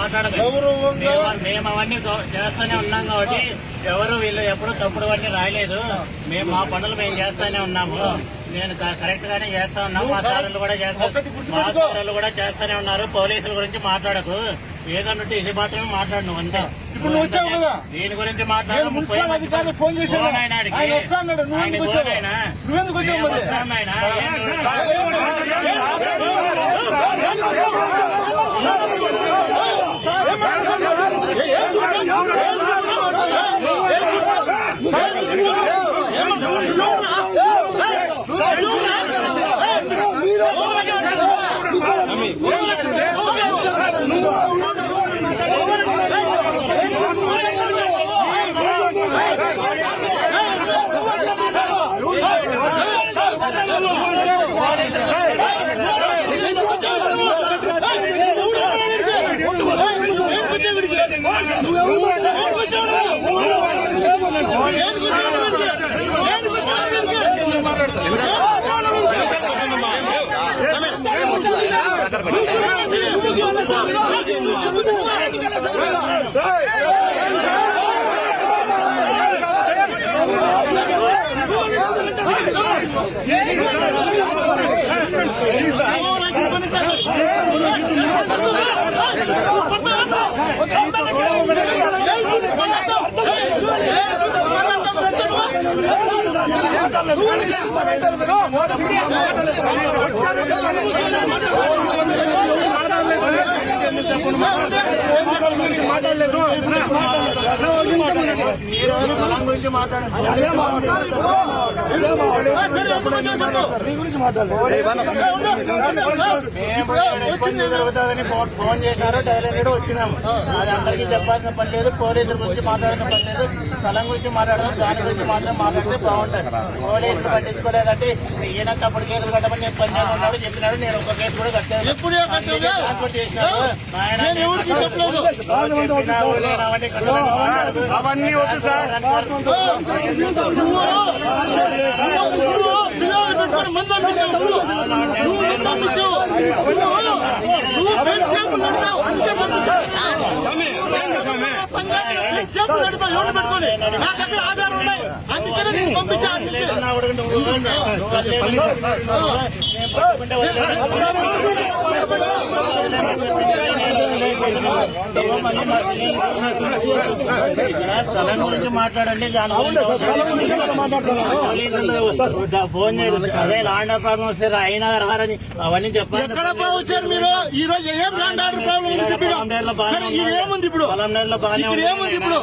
మాట్లాడదు. మేము అవన్నీ చేస్తూనే ఉన్నాం కాబట్టి ఎవరు వీళ్ళు ఎప్పుడు తప్పుడు వాటిని రాయలేదు. మేము మా పనులు మేము చేస్తూనే ఉన్నాము. నేను కరెక్ట్ గానే చేస్తా ఉన్నాము. మా సార్లు కూడా చేస్తూనే ఉన్నారు. పోలీసుల గురించి మాట్లాడకు, ఏదన్నట్టు ఇది మాత్రమే మాట్లాడు అంతే. ఇప్పుడు నువ్వు వచ్చావు కదా, దీని గురించి మాట్లాడు. మున్సిపల్ అధికారులు ఫోన్ చేశారు, ఆయన వస్తాడు. నువ్వెందుకు వచ్చావు? నువ్వెందుకు వచ్చావు? ఫోన్ చేశారు, డైరెక్ట్ వచ్చినాము. అది అందరికీ చెప్పాల్సిన పని లేదు. పోలీసుల గురించి మాట్లాడాల్సిన పని లేదు. స్థలం గురించి మాట్లాడదాం, దాని గురించి మాత్రం మాట్లాడితే బాగుంటుంది. పోలీసులు పట్టించుకోలేదంటే ఈయన తప్పుడు కేసులు కట్టమని నేను పని ఉన్నాడు చెప్పినాడు. నేను ఒక కేసు కూడా కట్టాను. ట్రాన్స్పోర్ట్ చేసినాడు ఆయన. అవన్నీ వద్దు సార్. ఆధారం ఉన్నాయి, అందుకనే నేను పంపించాను. స్థలం గురించి మాట్లాడండి. ఫోన్ చేయండి. అదే ల్యాండ్ ఆర్డర్ ప్రాబ్లం వస్తే అయినా రారని అవన్నీ చెప్పాలి. ఎక్కడ వచ్చారు మీరు? ఈ రోజు ఏం ల్యాండ్ ఆర్డర్ ప్రాబ్లం ఏముంది ఇప్పుడు? పొలం నేలలో బాగానే ఏముంది ఇప్పుడు?